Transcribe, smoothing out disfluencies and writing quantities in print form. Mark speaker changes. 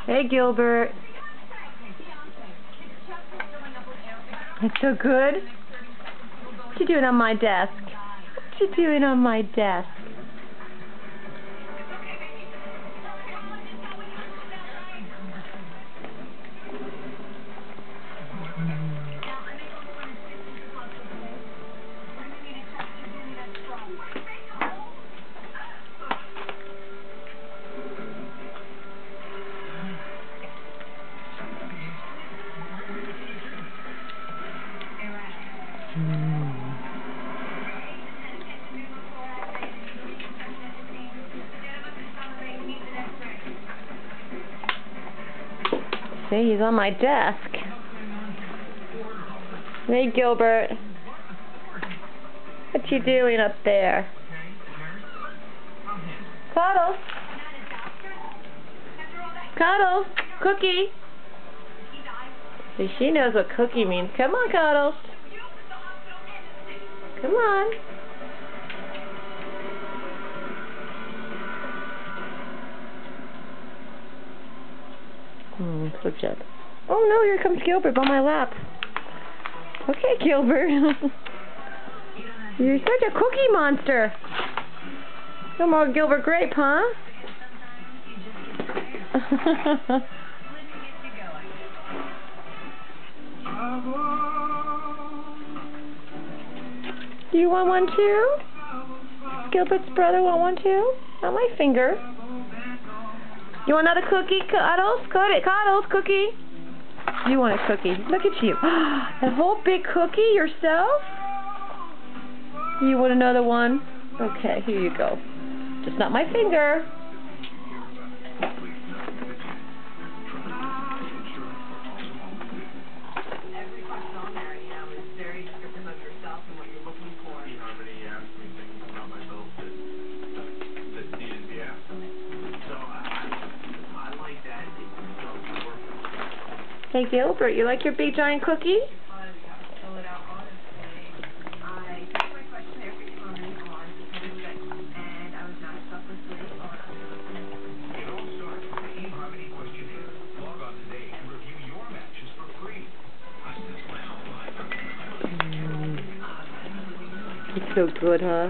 Speaker 1: Hey, Gilbert. It's so good. What you doing on my desk? What you doing on my desk? See, he's on my desk. Hey, Gilbert. What you doing up there? Cuddles. Cuddles. Cookie. See, she knows what cookie means. Come on, Cuddles. Come on. So Jed. Oh no, here comes Gilbert on my lap. Okay, Gilbert. You're such a cookie monster. No more Gilbert Grape, huh? Do you want one too? Gilbert's brother want one too? Not my finger. You want another cookie, Cuddles? Cuddles, cookie. You want a cookie. Look at you. A whole big cookie yourself? You want another one? Okay, here you go. Just not my finger.
Speaker 2: Every question on there, is very descriptive of yourself and what you're looking for.
Speaker 3: Harmony asked me things about myself that needed to be asked. So I like that.
Speaker 1: Hey, Gilbert, you like your big giant cookie?
Speaker 2: Fill it out honestly. I took my questionnaire for comment on and I was matched up with Liz on
Speaker 3: It all starts with the eHarmony questionnaire. Log on today and review your matches for free.
Speaker 1: It's so good, huh?